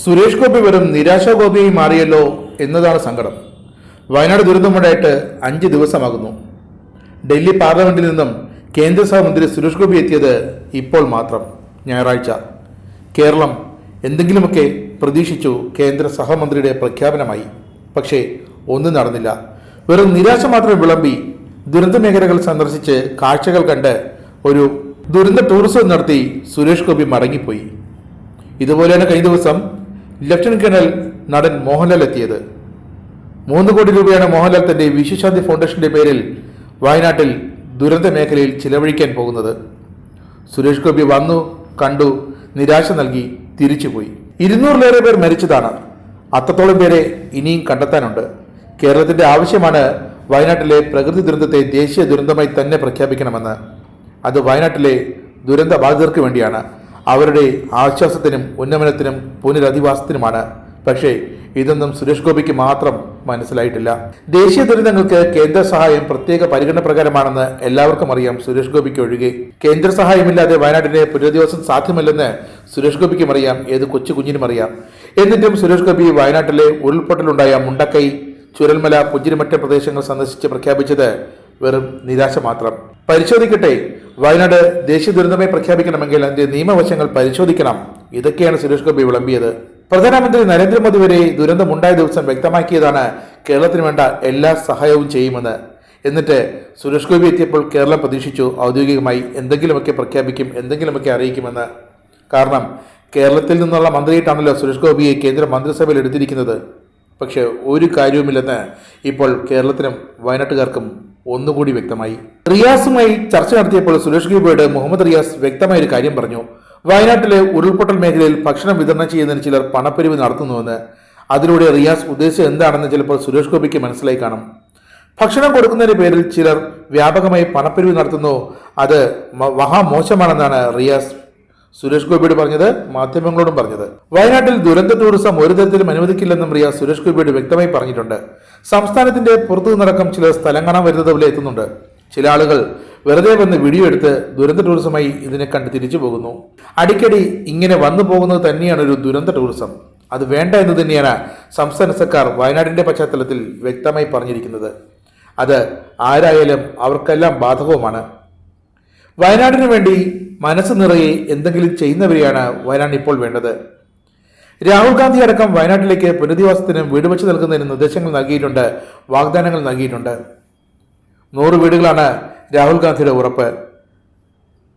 സുരേഷ് ഗോപി വെറും നിരാശാഗോപിയായി മാറിയല്ലോ എന്നതാണ് സങ്കടം. വയനാട് ദുരന്തമുണ്ടായിട്ട് 5 ദിവസമാകുന്നു. ഡൽഹി പാർലമെന്റിൽ നിന്നും കേന്ദ്ര സഹമന്ത്രി സുരേഷ് ഗോപി എത്തിയത് ഇപ്പോൾ മാത്രം, ഞായറാഴ്ച. കേരളം എന്തെങ്കിലുമൊക്കെ പ്രതീക്ഷിച്ചു കേന്ദ്ര സഹമന്ത്രിയുടെ പ്രഖ്യാപനമായി. പക്ഷേ ഒന്നും നടന്നില്ല. വെറും നിരാശ മാത്രം വിളമ്പി ദുരന്ത മേഖലകൾ സന്ദർശിച്ച് കാഴ്ചകൾ കണ്ട് ഒരു ദുരന്ത ടൂറിസം നടത്തി സുരേഷ് ഗോപി മടങ്ങിപ്പോയി. ഇതുപോലെയാണ് കഴിഞ്ഞ ദിവസം ലഫ്റ്റനന്റ് കേണൽ നടൻ മോഹൻലാൽ എത്തിയത്. 3 കോടി രൂപയാണ് മോഹൻലാൽ തന്റെ വിശ്വശാന്തി ഫൗണ്ടേഷന്റെ പേരിൽ വയനാട്ടിൽ ദുരന്ത മേഖലയിൽ ചിലവഴിക്കാൻ പോകുന്നത്. സുരേഷ് ഗോപി വന്നു, കണ്ടു, നിരാശ നൽകി തിരിച്ചുപോയി. 200-ലേറെ പേർ മരിച്ചതാണ്. അത്രത്തോളം പേരെ ഇനിയും കണ്ടെത്താനുണ്ട്. കേരളത്തിന്റെ ആവശ്യമാണ് വയനാട്ടിലെ പ്രകൃതി ദുരന്തത്തെ ദേശീയ ദുരന്തമായി തന്നെ പ്രഖ്യാപിക്കണമെന്ന്. അത് വയനാട്ടിലെ ദുരന്ത ബാധിതർക്ക് വേണ്ടിയാണ്, അവരുടെ ആശ്വാസത്തിനും ഉന്നമനത്തിനും പുനരധിവാസത്തിനുമാണ്. പക്ഷേ ഇതൊന്നും സുരേഷ് ഗോപിക്ക് മാത്രം മനസ്സിലായിട്ടില്ല. ദേശീയ ദുരന്തങ്ങൾക്ക് കേന്ദ്ര സഹായം പ്രത്യേക പരിഗണന പ്രകാരമാണെന്ന് എല്ലാവർക്കും അറിയാം. സുരേഷ് ഗോപിക്ക് ഒഴികെ കേന്ദ്ര സഹായമില്ലാതെ വയനാട്ടിലെ പുനരധിവാസം സാധ്യമല്ലെന്ന് സുരേഷ് ഗോപിക്കും അറിയാം, ഏത് കൊച്ചു കുഞ്ഞിനും അറിയാം. എന്നിട്ടും സുരേഷ് ഗോപി വയനാട്ടിലെ ഉരുൾപൊട്ടലുണ്ടായ മുണ്ടക്കൈ, ചുരൽമല, പുഞ്ചിരിമറ്റ പ്രദേശങ്ങൾ സന്ദർശിച്ച് പ്രഖ്യാപിച്ചത് വെറും നിരാശ മാത്രം. പരിശോധിക്കട്ടെ, വയനാട് ദേശീയ ദുരന്തമായി പ്രഖ്യാപിക്കണമെങ്കിൽ അതിന്റെ നിയമവശങ്ങൾ പരിശോധിക്കണം. ഇതൊക്കെയാണ് സുരേഷ് ഗോപി വിളമ്പിയത്. പ്രധാനമന്ത്രി നരേന്ദ്രമോദി വരെ ദുരന്തമുണ്ടായ ദിവസം വ്യക്തമാക്കിയതാണ് കേരളത്തിന് വേണ്ട എല്ലാ സഹായവും ചെയ്യുമെന്ന്. എന്നിട്ട് സുരേഷ് ഗോപി എത്തിയപ്പോൾ കേരളം പ്രതീക്ഷിച്ചു ഔദ്യോഗികമായി എന്തെങ്കിലുമൊക്കെ പ്രഖ്യാപിക്കും, എന്തെങ്കിലുമൊക്കെ അറിയിക്കുമെന്ന്. കാരണം കേരളത്തിൽ നിന്നുള്ള മന്ത്രിയായിട്ടാണല്ലോ സുരേഷ് ഗോപിയെ കേന്ദ്ര മന്ത്രിസഭയിൽ എടുത്തിരിക്കുന്നത്. പക്ഷെ ഒരു കാര്യവുമില്ലെന്ന് ഇപ്പോൾ കേരളത്തിനും വയനാട്ടുകാർക്കും ഒന്നുകൂടി വ്യക്തമായി. റിയാസുമായി ചർച്ച നടത്തിയപ്പോൾ സുരേഷ് ഗോപിയോട് മുഹമ്മദ് റിയാസ് വ്യക്തമായ ഒരു കാര്യം പറഞ്ഞു. വയനാട്ടിലെ ഉരുൾപൊട്ടൽ മേഖലയിൽ ഭക്ഷണം വിതരണം ചെയ്യുന്നതിന് ചിലർ പണപ്പിരിവ് നടത്തുന്നുവെന്ന്. അതിലൂടെ റിയാസ് ഉദ്ദേശിച്ചത് എന്താണെന്ന് ചിലപ്പോൾ സുരേഷ് ഗോപിക്ക് മനസ്സിലായി കാണും. ഭക്ഷണം കൊടുക്കുന്നതിന്റെ പേരിൽ ചിലർ വ്യാപകമായി പണപ്പിരിവ് നടത്തുന്നു, അത് മഹാമോശമാണെന്നാണ് റിയാസ് സുരേഷ് ഗോപിയോട് പറഞ്ഞത്, മാധ്യമങ്ങളോടും പറഞ്ഞത്. വയനാട്ടിൽ ദുരന്ത ടൂറിസം ഒരു തരത്തിലും അനുവദിക്കില്ലെന്നും റിയാസ് സുരേഷ് ഗോപിയോട് വ്യക്തമായി പറഞ്ഞിട്ടുണ്ട്. സംസ്ഥാനത്തിന്റെ പുറത്തു നിന്നടക്കം ചിലർ സ്ഥലം കാണാൻ വരുന്നത് പോലെ എത്തുന്നുണ്ട്. ചില ആളുകൾ വെറുതെ വന്ന് വീഡിയോ എടുത്ത് ദുരന്ത ടൂറിസമായി ഇതിനെ കണ്ട് തിരിച്ചു പോകുന്നു. അടിക്കടി ഇങ്ങനെ വന്നു പോകുന്നത് തന്നെയാണ് ഒരു ദുരന്ത ടൂറിസം. അത് വേണ്ട എന്ന് തന്നെയാണ് സംസ്ഥാന സർക്കാർ വയനാടിന്റെ പശ്ചാത്തലത്തിൽ വ്യക്തമായി പറഞ്ഞിരിക്കുന്നത്. അത് ആരായാലും അവർക്കെല്ലാം ബാധകവുമാണ്. വയനാടിനു വേണ്ടി മനസ്സ് നിറയെ എന്തെങ്കിലും ചെയ്യുന്നവരെയാണ് വയനാട് ഇപ്പോൾ വേണ്ടത്. രാഹുൽ ഗാന്ധി അടക്കം വയനാട്ടിലേക്ക് പുനരധിവാസത്തിനും വീട് വെച്ച് നൽകുന്നതിനും നിർദ്ദേശങ്ങൾ നൽകിയിട്ടുണ്ട്, വാഗ്ദാനങ്ങൾ നൽകിയിട്ടുണ്ട്. 100 വീടുകളാണ് രാഹുൽ ഗാന്ധിയുടെ ഉറപ്പ്.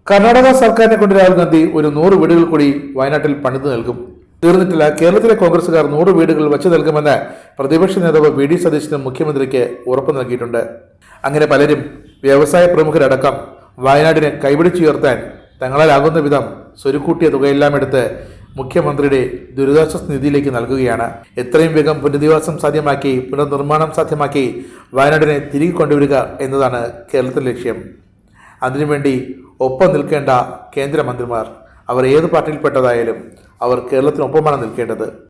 കർണാടക സർക്കാരിനെ കൊണ്ട് രാഹുൽ ഗാന്ധി ഒരു 100 വീടുകൾ കൂടി വയനാട്ടിൽ പണിത് നൽകും. തീർന്നിട്ടില്ല, കേരളത്തിലെ കോൺഗ്രസുകാർ 100 വീടുകൾ വെച്ച് നൽകുമെന്ന് പ്രതിപക്ഷ നേതാവ് വി ഡി സതീശനും മുഖ്യമന്ത്രിക്ക് ഉറപ്പ് നൽകിയിട്ടുണ്ട്. അങ്ങനെ പലരും, വ്യവസായ പ്രമുഖരടക്കം വയനാടിനെ കൈപിടിച്ചുയർത്താൻ തങ്ങളാലാകുന്ന വിധം സ്വരുക്കൂട്ടിയ തുകയെല്ലാം എടുത്ത് മുഖ്യമന്ത്രിയുടെ ദുരിതാശ്വാസ നിധിയിലേക്ക് നൽകുകയാണ്. എത്രയും വേഗം പുനരധിവാസം സാധ്യമാക്കി, പുനർനിർമ്മാണം സാധ്യമാക്കി വയനാടിനെ തിരികെ കൊണ്ടുവരിക എന്നതാണ് കേരളത്തിലെ ലക്ഷ്യം. അതിനുവേണ്ടി ഒപ്പം നിൽക്കേണ്ട കേന്ദ്രമന്ത്രിമാർ, അവർ ഏത് പാർട്ടിയിൽപ്പെട്ടതായാലും അവർ കേരളത്തിനൊപ്പമാണ് നിൽക്കേണ്ടത്.